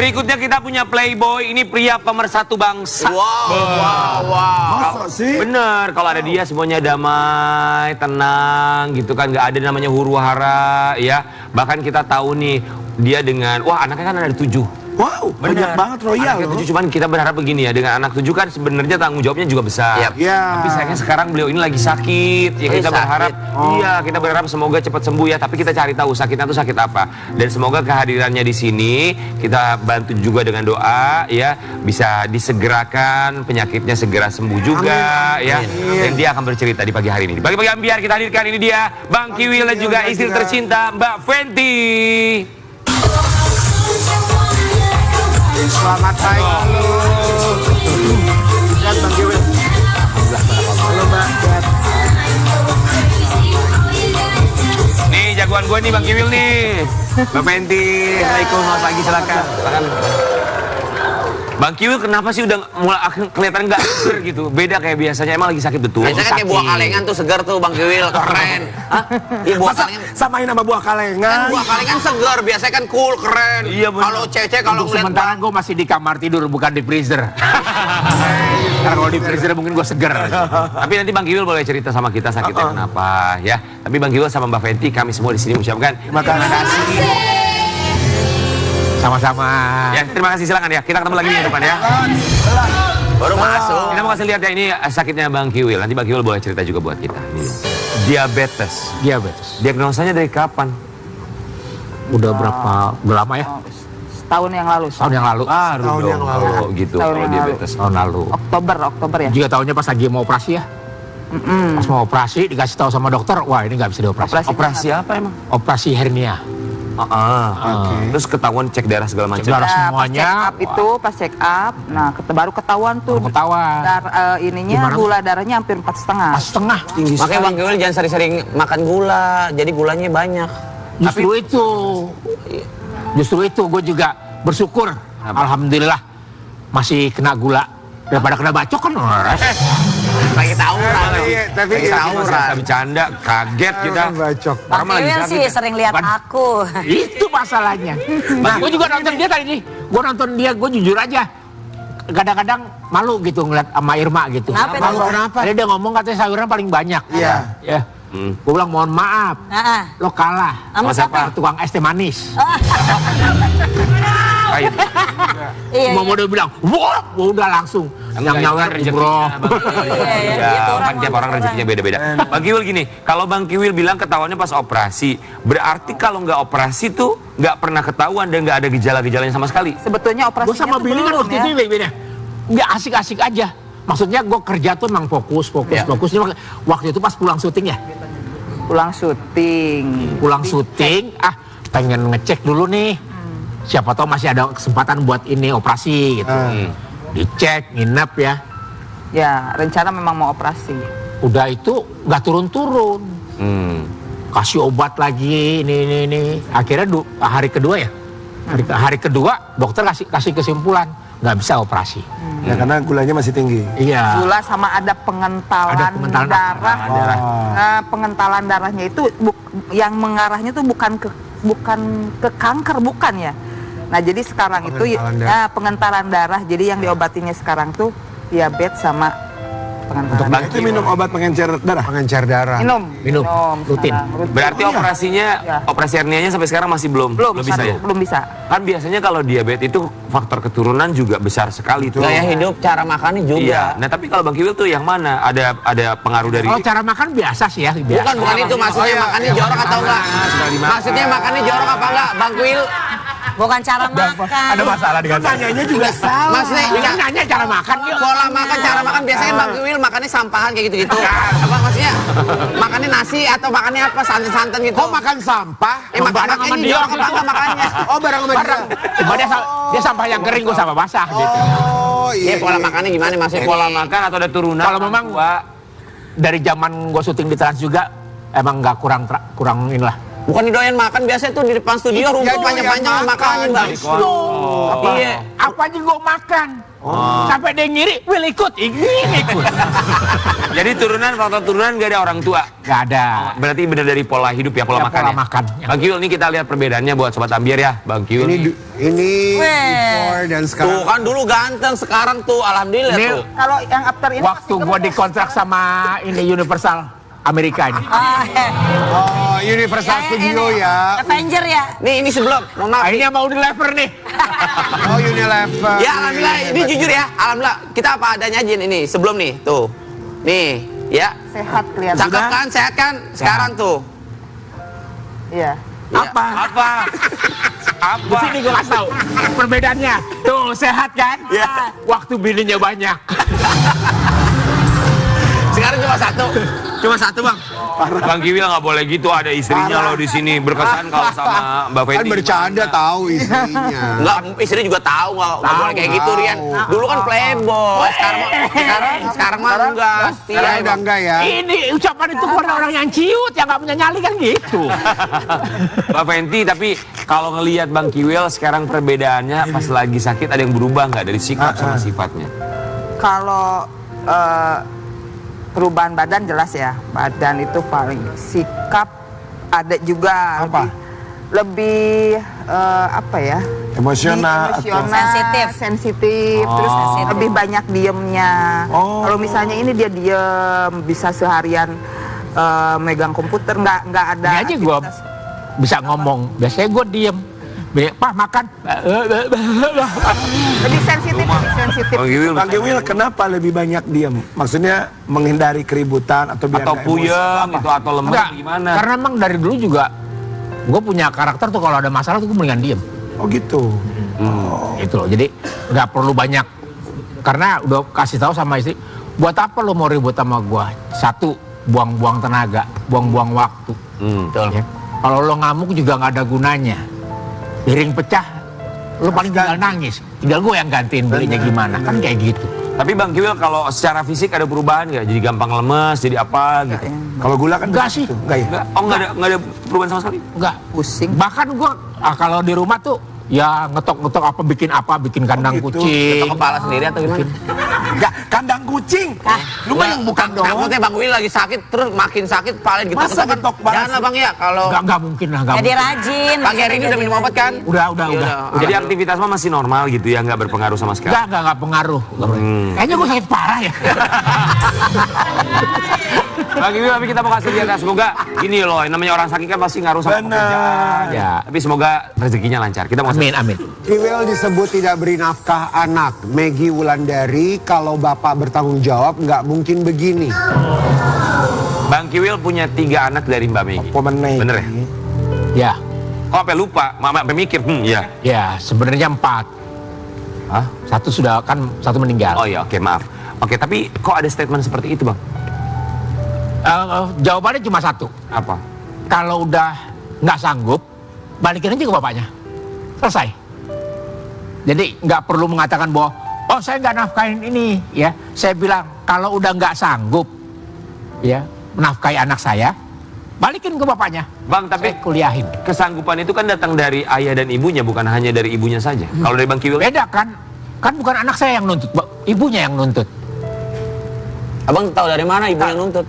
Berikutnya kita punya playboy, ini pria pemersatu bangsa. Wow. Masa sih? Bener, kalau ada dia semuanya damai, tenang gitu kan, nggak ada namanya huru hara ya. Bahkan kita tahu nih, dia dengan, wah anaknya kan ada 7. Wow, banyak banget royal Anaknya loh. 7, cuman kita berharap begini ya, dengan anak 7 kan sebenarnya tanggung jawabnya juga besar. Iya. Tapi sayangnya sekarang beliau ini lagi sakit. Ya kita berharap, iya kita berharap semoga cepat sembuh ya. Tapi kita cari tahu sakitnya itu sakit apa. Dan semoga kehadirannya di sini kita bantu juga dengan doa ya, bisa disegerakan penyakitnya segera sembuh juga ya. Dan dia akan bercerita di pagi hari ini. Di pagi-pagi biar kita hadirkan ini dia Bang Kiwil dan juga istri tercinta Mbak Fenty. Selamat pagi. Lihat Bang Kiwil. Halo Mbak. Nih jagoan gue nih Bang Kiwil nih. Mbak Fenty. Assalamualaikum, selamat pagi, silakan. Bang Kiwil kenapa sih udah mulai kelihatan nggak seger gitu? Beda kayak biasanya, emang lagi sakit betul? Biasanya kan kayak buah kalengan tuh segar tuh Bang Kiwil, keren. Hah? Iya buah kalengan. Samain sama buah kalengan. Kan buah kalengan segar, biasanya kan cool, keren. Iya, bener. Kalau cewek kalau Untuk sementara gue masih di kamar tidur, bukan di freezer. Karena kalau di freezer mungkin gue seger. Tapi nanti Bang Kiwil boleh cerita sama kita sakitnya kenapa ya. Tapi Bang Kiwil sama Mbak Fenty, kami semua di sini mengucapkan Terima kasih. Sama-sama. Ya, terima kasih, silakan ya. Kita ketemu lagi di depan ya. baru masuk. Kita mau kasih lihat ya, ini sakitnya Bang Kiwil. Nanti Bang Kiwil boleh cerita juga buat kita. Ini diabetes. Diabetes. Diagnosanya dari kapan? Udah udah lama ya? Tahun yang lalu. Tahun yang lalu. Tahun yang lalu. Oh, gitu. Tahun Kalau yang diabetes. Tahun lalu. Oktober ya. Juga tahunnya pas lagi mau operasi ya. Pas mau operasi dikasih tahu sama dokter, wah ini nggak bisa dioperasi. Operasi apa emang? Operasi hernia. Terus ketahuan cek darah segala macam. Cek darah. Nah, semuanya. pas check up, nah baru ketahuan tuh. Baru ketahuan. Ininya Gimana? gula darahnya hampir 4,5. Pas setengah. Tinggi Makanya Bang Kiwil jangan sering-sering makan gula, jadi gulanya banyak. Justru itu gue juga bersyukur. Alhamdulillah masih kena gula daripada kena bacok kan. Lagi tawuran. Tapi Lagi tawuran. Kita bercanda, kaget kita. bacok. Orang mah lagi Kiwil sakit sih ya. sering lihat aku. Itu masalahnya. Nah, gue juga nonton dia tadi nih. Gue nonton dia, gue jujur aja. Kadang-kadang malu gitu ngeliat sama Irma gitu. Kenapa Malu tuh? kenapa? Dia ngomong katanya sayuran paling banyak. Iya. Ya. Gue bilang mohon maaf, Nah, lo kalah. sama siapa? Tukang es teh manis. Pahit. Iya, Mau dia bilang, wah, udah langsung. Yang nyawer bro. Iya, gitu, Kan tiap orang rezekinya beda-beda. Bang Kiwil gini, kalau Bang Kiwil bilang ketahuannya pas operasi, berarti kalau nggak operasi tuh nggak pernah ketahuan dan nggak ada gejala-gejalanya sama sekali. Sebetulnya Gue operasinya sama tuh Billy kan belum waktu ya. itu Billy-nya. Nggak asik-asik aja. Maksudnya gue kerja tuh emang fokus. Cuma waktu itu pas pulang syuting ya. Pulang syuting. Pulang syuting, pengen ngecek dulu nih. Siapa tahu masih ada kesempatan buat ini operasi gitu. Dicek, nginep ya. Ya, rencana memang mau operasi. Udah itu nggak turun-turun. Kasih obat lagi, ini. Akhirnya hari kedua ya. Hari kedua dokter kasih kesimpulan nggak bisa operasi. Ya karena gulanya masih tinggi. Iya. Gula sama ada pengentalan, Ada pengentalan darah. darah. Nah, pengentalan darahnya itu yang mengarahnya tuh bukan ke kanker, bukan ya. Nah, jadi sekarang itu pengentalan darah. Jadi yang diobatinya sekarang tuh diabetes sama pengentalan darah. Itu minum obat pengencer darah. Pengencer darah. Minum. Rutin. sekarang. Berarti operasinya, operasi hernianya sampai sekarang masih belum bisa ya? Belum bisa. Kan biasanya kalau diabetes itu faktor keturunan juga besar sekali tuh. Gaya hidup, cara makannya juga. Iya. Nah tapi kalau Bang Kiwil tuh yang mana? Ada pengaruh dari? Kalau cara makan biasa sih ya. Bukan itu maksudnya makannya jorok atau enggak? Maksudnya makannya jorok apa enggak, Bang Kiwil? bukan cara makan. Ada masalah dengan Tanyanya juga salah. Maksudnya nanya cara makan. pola makan, cara makan biasanya Bang Kiwil makannya sampahan kayak gitu-gitu. Apa maksudnya? Makannya nasi atau makannya apa santan-santan gitu? Kok makan sampah? Makannya jorok apa enggak makannya? Oh barang sama dia. Cuma dia sampah yang kering gue sama basah gitu. Oh Iya, iya. pola makannya gimana maksudnya? Pola makan atau ada turunan? Kalau memang dari zaman gue syuting di Trans juga emang nggak kurang inilah Bukan doyan makan, biasa tuh di depan studio rumput panjang-panjang makan, Bang. Iya. Apa aja gue makan. Sampai dia ngiri, Will ikut. Jadi faktor turunan gak ada orang tua. Gak ada. Berarti benar dari pola hidup ya, pola Ya, makan. pola Ya? makan. Bang Kiwil, ini kita lihat perbedaannya buat Sobat Ambiar ya, Bang Kiwil. Ini Weh. before dan Tuh sekarang. kan dulu ganteng, sekarang tuh alhamdulillah Ini tuh. Kalau yang after ini waktu masih gue gemuk. dikontrak sama ini Universal Amerika ini. Oh, Universal Studio ya. Avenger ya. Nih ini sebelum, mohon maaf. Ini yang mau Unilever nih. Oh, Unilever. Ya alhamdulillah, ini jujur ya, alhamdulillah kita apa adanya aja ini sebelum nih, tuh. Nih, ya. Sehat kelihatan. Cakep kan, sehat kan? Sekarang tuh. Iya. Apa? Di sini gue kasih tahu perbedaannya. Tuh sehat kan? Ya. Waktu bininya banyak. Sekarang cuma satu Bang. Bang Kiwil nggak boleh gitu, ada istrinya loh di sini. Berkesan kalau sama Mbak Fenty. Kan bercanda tahu istrinya. Enggak, istri juga tahu nggak boleh kayak gitu Rian. Dulu kan playboy, sekarang mah enggak. Sekarang udah enggak ya. Ini ucapan itu keluar orang yang ciut, yang nggak punya nyali kan gitu. Mbak Fenty, tapi kalau ngelihat Bang Kiwil sekarang perbedaannya pas lagi sakit ada yang berubah nggak dari sikap sama sifatnya? Kalau perubahan badan jelas ya, badan itu paling, sikap ada juga Apa? lebih apa ya, Emosional atau sensitif, terus lebih banyak diemnya. Kalau misalnya ini dia diem bisa seharian megang komputer, nggak ada Ini aja gue aktivitas. bisa ngomong. Biasanya gue diem. Pak makan. Lebih sensitif. Bang Kiwil, Bang Kiwil kenapa lebih banyak diam? Maksudnya menghindari keributan atau biar atau nggak emosi? puyeng itu atau lemes Enggak, gimana? karena emang dari dulu juga gue punya karakter tuh kalau ada masalah tuh gue mendingan diem. Oh gitu. Gitu loh. Jadi nggak perlu banyak, karena udah kasih tahu sama istri, buat apa lo mau ribut sama gue? Satu, buang-buang tenaga, buang-buang waktu. Ya. Kalau lo ngamuk juga nggak ada gunanya. Piring pecah, lo paling tinggal nangis. Tinggal gue yang gantiin belinya gimana, kan kayak gitu. Tapi Bang Kiwil kalau secara fisik ada perubahan nggak? Jadi gampang lemes, jadi apa gitu? Kalau gula kan Enggak begitu. sih. Enggak ya? Oh nggak ada perubahan sama sekali? Enggak. Pusing. Bahkan gue kalau di rumah tuh ya ngetok-ngetok bikin kandang gitu. kucing. Ketok kepala sendiri atau gimana? Enggak, kandang kucing. Lu mah yang bukan dong. Takutnya Bang Will lagi sakit, terus makin sakit paling gitu. Masa getok banget Jangan lah Bang ya, kalau Enggak mungkin lah, enggak Jadi mungkin. rajin. pagi hari ini udah minum obat kan? Udah. Jadi aktivitas mah masih normal gitu ya, nggak berpengaruh sama sekali? Enggak pengaruh. Kayaknya gue sakit parah ya. Bang Kiwil, tapi kita mau kasih lihat, semoga gini loh, namanya orang sakit kan pasti ngaruh sama Benar. pekerjaan. Ya. Tapi semoga rezekinya lancar. Kita mau Amin. Kiwil disebut tidak beri nafkah anak. Maggie Wulandari, kalau bapak bertanggung jawab nggak mungkin begini. Bang Kiwil punya 3 anak dari Mbak Megi. Pemenang. Bener ya? Ya. Kok sampai lupa? Mama sampai mikir, ya. Ya, sebenarnya 4. Hah? Satu meninggal. Oh ya, oke, maaf. Oke, tapi kok ada statement seperti itu, Bang? Jawabannya cuma satu. Apa? Kalau udah nggak sanggup, balikin aja ke bapaknya. Selesai. Jadi nggak perlu mengatakan bahwa, oh saya nggak nafkahin ini, ya. Saya bilang kalau udah nggak sanggup, ya, menafkahi anak saya, balikin ke bapaknya. Bang, tapi Saya kuliahin. kesanggupan itu kan datang dari ayah dan ibunya, bukan hanya dari ibunya saja. Kalau dari Bang Kiwil, Beda kan? Kan bukan anak saya yang nuntut, ibunya yang nuntut. Abang tahu dari mana ibu yang nuntut?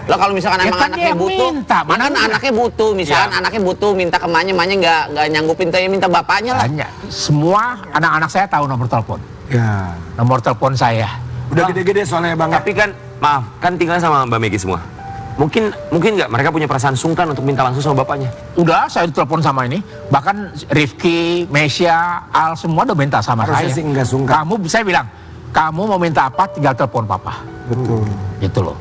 Lah kalau misalkan Ya emang kan anaknya dia butuh, minta, ya mana kan enggak? anaknya butuh, misalkan anaknya butuh minta ke emaknya nggak nyanggupin, ya minta bapaknya lah. Hanya semua anak-anak saya tahu nomor telepon. Ya. Nomor telepon saya. Udah gede-gede soalnya Bang. tapi kan, maaf, kan tinggal sama Mbak Megi semua. Mungkin nggak mereka punya perasaan sungkan untuk minta langsung sama bapaknya? Udah, saya ditelepon sama ini. Bahkan Rifki, Mesya, Al, semua udah minta sama Harusnya saya. sih nggak sungkan. Saya bilang, kamu mau minta apa, tinggal telepon papa. Betul. Gitu loh.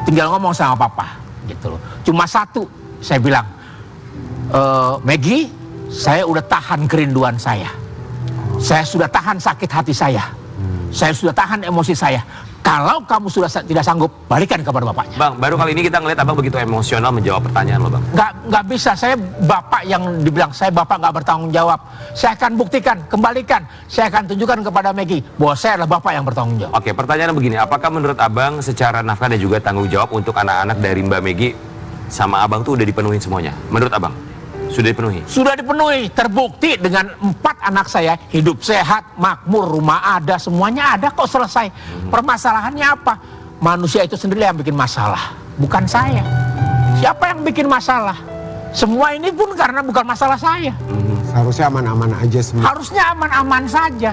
Tinggal ngomong sama papa. Gitu loh. Cuma satu, saya bilang, Maggie, saya udah tahan kerinduan saya. Saya sudah tahan sakit hati saya. Saya sudah tahan emosi saya. Kalau kamu sudah tidak sanggup, balikan kepada bapaknya. Bang, baru kali ini kita ngeliat abang begitu emosional menjawab pertanyaan lo, Bang. Nggak bisa, saya bapak yang dibilang saya bapak nggak bertanggung jawab. Saya akan buktikan, kembalikan, saya akan tunjukkan kepada Maggie bahwa saya adalah bapak yang bertanggung jawab. Oke, pertanyaan begini, apakah menurut abang secara nafkah dan juga tanggung jawab untuk anak-anak dari Mbak Megi sama abang tuh udah dipenuhi semuanya. Menurut abang, sudah dipenuhi? Sudah dipenuhi, terbukti dengan 4 anak saya hidup sehat, makmur, rumah ada, semuanya ada kok selesai. Permasalahannya apa? Manusia itu sendiri yang bikin masalah, bukan saya. Siapa yang bikin masalah? Semua ini pun karena bukan masalah saya. Seharusnya aman-aman aja semua. Harusnya aman-aman saja.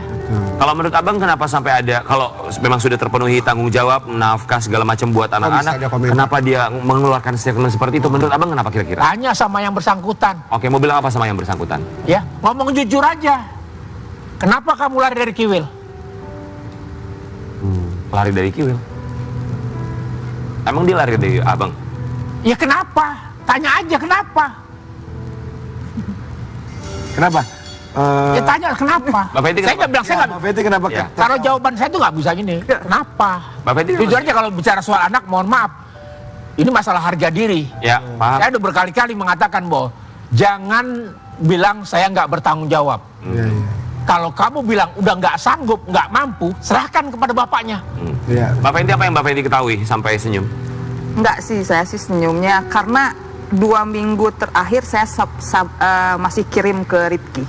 Kalau menurut abang kenapa sampai ada, kalau memang sudah terpenuhi tanggung jawab, nafkah segala macam buat anak-anak, ada komentar? kenapa dia mengeluarkan statement seperti itu? Menurut abang kenapa kira-kira? Tanya sama yang bersangkutan. Oke, mau bilang apa sama yang bersangkutan? Ya, ngomong jujur aja. Kenapa kamu lari dari Kiwil? Lari dari Kiwil. Emang dia lari dari abang? Ya kenapa? Tanya aja kenapa? Kenapa? Ya tanya kenapa? Bapak Edi Saya kenapa? nggak bilang, saya nggak. Bapak Edi kenapa? Ya. Kalau jawaban saya tuh nggak bisa gini. Kenapa? Bapak Edi Jujur aja kalau bicara soal anak, mohon maaf. Ini masalah harga diri. Ya, paham. Saya udah berkali-kali mengatakan bahwa jangan bilang saya nggak bertanggung jawab. Iya, iya. Kalau kamu bilang udah nggak sanggup, nggak mampu, serahkan kepada bapaknya. Iya. Bapak Edi apa yang Bapak Edi ketahui sampai senyum? Enggak sih, saya sih senyumnya karena 2 minggu terakhir saya masih kirim ke Rifki.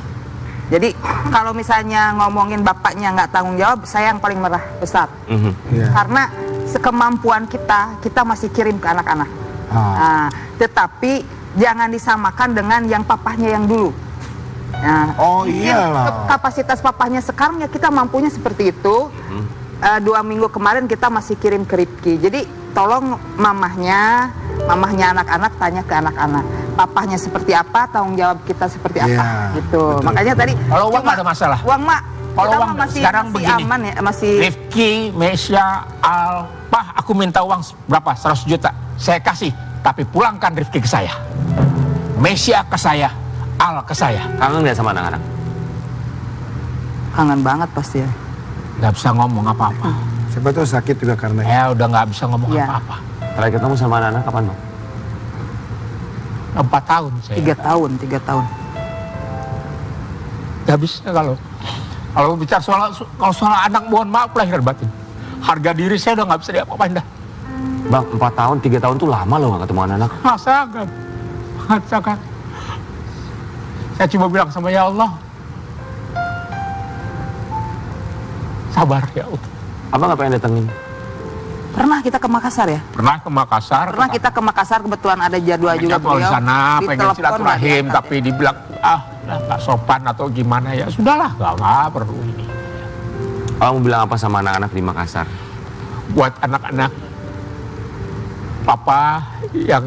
Jadi kalau misalnya ngomongin bapaknya nggak tanggung jawab, saya yang paling merah besar. Iya. Karena sekemampuan kita masih kirim ke anak-anak. Nah, tetapi jangan disamakan dengan yang papahnya yang dulu. Nah, Oh, mungkin iyalah. kapasitas papahnya sekarang ya kita mampunya seperti itu. 2 minggu kemarin kita masih kirim ke Rifki. Jadi tolong mamahnya anak-anak tanya ke anak-anak. Papahnya seperti apa, tanggung jawab kita seperti apa, Iya, gitu. betul. Makanya tadi Kalau uang cuma- nggak ada masalah. Uang mak, Kalau kita uang mah masih sekarang masih begini. aman ya, masih. Rifki, Mesya, Al, Pah, aku minta uang berapa? 100 juta. Saya kasih, tapi pulangkan Rifki ke saya. Mesya ke saya, Al ke saya. Kangen nggak sama anak-anak? Kangen banget pasti ya. Nggak bisa ngomong apa-apa. Siapa tahu sakit juga karena Ya udah nggak bisa ngomong Iya. apa-apa. Terakhir ketemu sama anak-anak kapan, Bang? 4 tahun saya. 3 tahun. Nggak bisa kalau bicara soal anak, mohon maaf lahir dan batin. Harga diri saya udah nggak bisa diapa-apain dah. Bang, 4 tahun, 3 tahun tuh lama loh nggak ketemu anak-anak. Masakan. Saya cuma bilang sama ya Allah, sabar ya Allah. Abang nggak pengen datengin? Pernah kita ke Makassar ya? Pernah ke Makassar. Pernah kita ke Makassar, kebetulan ada jadwal juga Jadwal di beliau. sana, pengen Ditelepon silaturahim, nggak diangkat, tapi dibilang nggak sopan atau gimana ya sudahlah, nggak perlu ini. Abang mau bilang apa sama anak-anak di Makassar? Buat anak-anak papa yang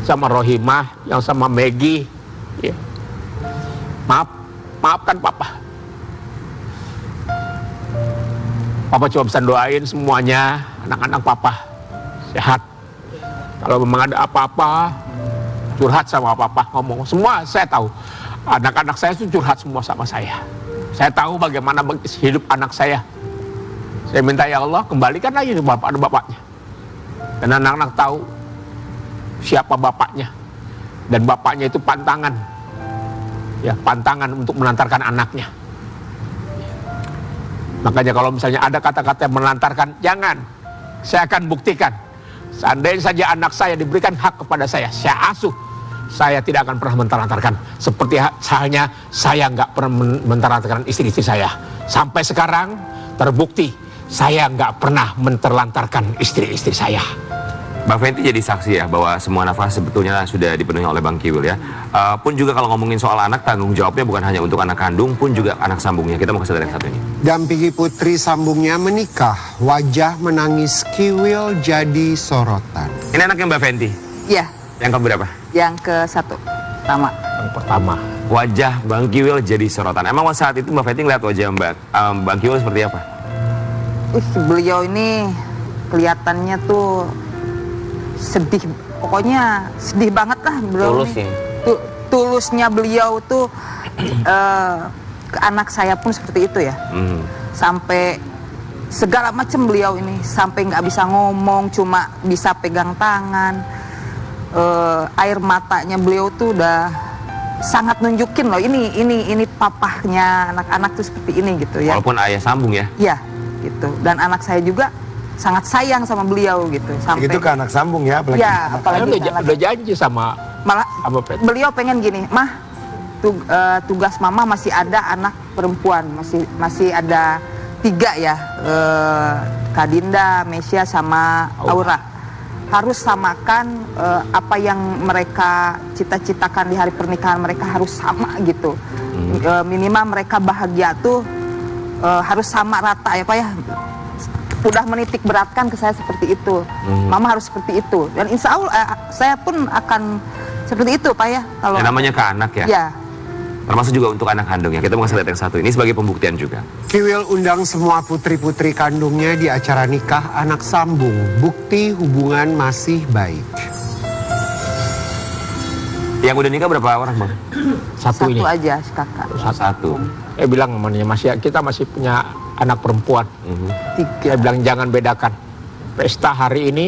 sama Rohimah, yang sama Maggie, ya. Maafkan papa. Papa cuma bisa doain semuanya, anak-anak papa sehat. Kalau memang ada apa-apa, curhat sama papa, ngomong. Semua saya tahu. Anak-anak saya itu curhat semua sama saya. Saya tahu bagaimana hidup anak saya. Saya minta ya Allah, kembalikan lagi ke bapak bapaknya. Dan anak-anak tahu siapa bapaknya. Dan bapaknya itu pantangan. Ya, pantangan untuk menantarkan anaknya. Makanya kalau misalnya ada kata-kata yang melantarkan, jangan. Saya akan buktikan. Seandainya saja anak saya diberikan hak kepada saya asuh, saya tidak akan pernah mentelantarkan. Seperti halnya saya nggak pernah mentelantarkan istri-istri saya. Sampai sekarang terbukti saya nggak pernah menterlantarkan istri-istri saya. Bang Fenty jadi saksi ya bahwa semua nafkah sebetulnya sudah dipenuhi oleh Bang Kiwil ya. Pun juga kalau ngomongin soal anak, tanggung jawabnya bukan hanya untuk anak kandung, pun juga anak sambungnya. Kita mau kasih lihat yang satu ini. Dampingi putri sambungnya menikah, wajah menangis Kiwil jadi sorotan. Ini anak yang Mbak Fenty. Iya, Yang keberapa? yang ke-1 pertama. Yang pertama, Wajah Bang Kiwil jadi sorotan. Emang saat itu Mbak Fenty ngeliat wajah Bang Kiwil seperti apa? Beliau ini kelihatannya tuh sedih, pokoknya sedih banget lah beliau. Tulus ini. ya? Tulusnya beliau tuh ke anak saya pun seperti itu ya. Sampai segala macam beliau ini, sampai nggak bisa ngomong, cuma bisa pegang tangan. Air matanya beliau tuh udah sangat nunjukin loh, ini papahnya anak-anak tuh seperti ini gitu ya. Walaupun ayah sambung ya. Iya, gitu. Dan anak saya juga sangat sayang sama beliau gitu sampai Itu ke anak sambung ya, apalagi. ya anak- apalagi Saya anak- udah janji sama malah Pet. beliau pengen gini, mah tugas mama masih ada anak perempuan, masih ada 3 ya, Kak Dinda, Mesia sama Aura. Harus samakan apa yang mereka cita-citakan di hari pernikahan mereka harus sama gitu. Minimal mereka bahagia tuh harus sama rata ya Pak ya. Udah menitik beratkan ke saya seperti itu. Mama harus seperti itu. Dan insya Allah saya pun akan seperti itu Pak ya. Kalau Yang namanya ke anak ya. ya. Termasuk juga untuk anak kandung ya. Kita mau kasih lihat yang satu. Ini sebagai pembuktian juga. Kiwil undang semua putri-putri kandungnya di acara nikah anak sambung. Bukti hubungan masih baik. Yang udah nikah berapa orang, Bang? Satu ini. Aja si kakak. Satu. Saya bilang namanya kita masih punya anak perempuan. Saya bilang jangan bedakan. Pesta hari ini,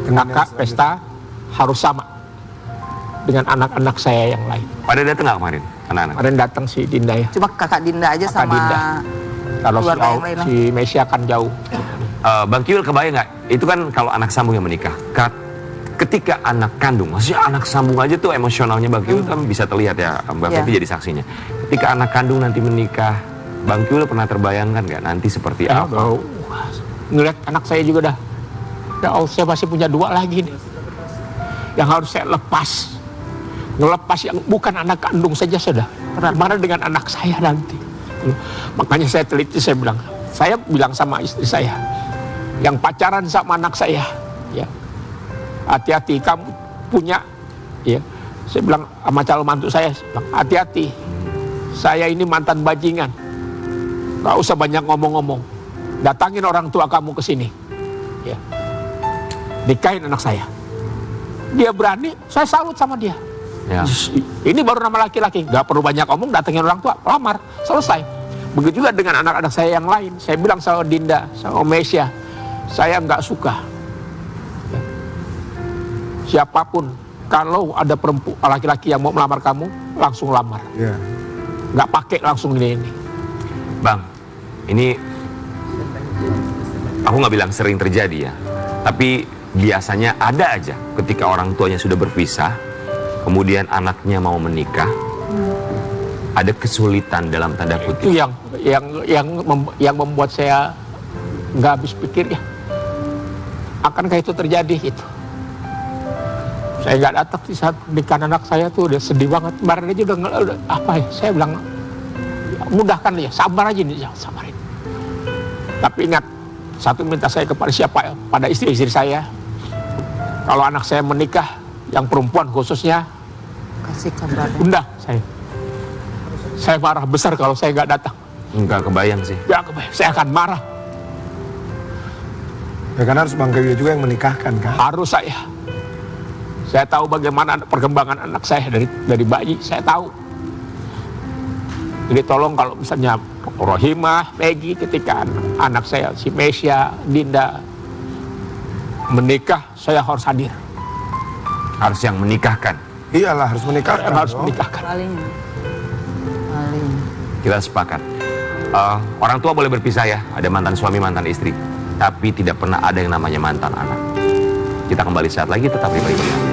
kakak pesta harus sama dengan anak-anak saya yang lain. Pada datang nggak kemarin anak-anak? Kemarin datang si Dinda ya. Cuma kakak Dinda aja Kakak sama Dinda. Kalau keluarga yang lain lah. si Mesia kan jauh. Bang Kiwil kebayang nggak? Itu kan kalau anak sambung yang menikah. Ketika anak kandung, maksudnya anak sambung aja tuh emosionalnya Bang Kiwil kan bisa terlihat ya. Bang Ya. Fethi jadi saksinya. Ketika anak kandung nanti menikah, Bang Kiwil pernah terbayangkan nggak nanti seperti Ya, apa? ngeliat anak saya juga dah. Ya Allah, saya masih punya 2 lagi nih. Yang harus saya lepas. Ngelepas yang bukan anak kandung saja sudah. Bagaimana dengan anak saya nanti? Makanya saya teliti, saya bilang sama istri saya, yang pacaran sama anak saya, ya, hati-hati kamu punya, ya. Saya bilang sama calon mantu saya bilang, hati-hati. Saya ini mantan bajingan. Gak usah banyak ngomong-ngomong. Datangin orang tua kamu ke sini. Ya. Nikahin anak saya. Dia berani, saya salut sama dia. Ya. Ini baru nama laki-laki, gak perlu banyak omong, datengin orang tua, lamar, selesai. Begitu juga dengan anak-anak saya yang lain. Saya bilang sama Dinda, sama Mesia, saya nggak suka. Ya. Siapapun, kalau ada perempuan laki-laki yang mau melamar kamu, langsung lamar. Iya. Nggak pakai langsung ini. Bang, ini aku nggak bilang sering terjadi ya, tapi biasanya ada aja ketika orang tuanya sudah berpisah, kemudian anaknya mau menikah, ada kesulitan dalam tanda Itu kutip. yang membuat saya nggak habis pikir ya. Akankah itu terjadi gitu? Saya nggak datang di saat pernikahan anak saya tuh udah sedih banget. Kemarin aja udah apa ya? Saya bilang ya, mudahkan ya, sabar aja nih, ya, sabarin. Tapi ingat, satu minta saya kepada siapa? Pada istri-istri saya. Kalau anak saya menikah, yang perempuan khususnya, kasih kabar. undang saya. Saya marah besar kalau saya nggak datang. Enggak kebayang sih. Ya, saya akan marah. Ya karena harus Bang Kiwil juga yang menikahkan kan. Harus saya. Saya tahu bagaimana perkembangan anak saya dari bayi. Saya tahu. Jadi tolong kalau misalnya Rohimah, Peggy, ketika anak saya si Mesia, Dinda menikah, saya harus hadir. Harus yang menikahkan. Iyalah harus Saya menikahkan. harus dong. menikahkan. Paling. Kita sepakat. Orang tua boleh berpisah ya, ada mantan suami, mantan istri. Tapi tidak pernah ada yang namanya mantan anak. Kita kembali saat lagi, tetap di Baik.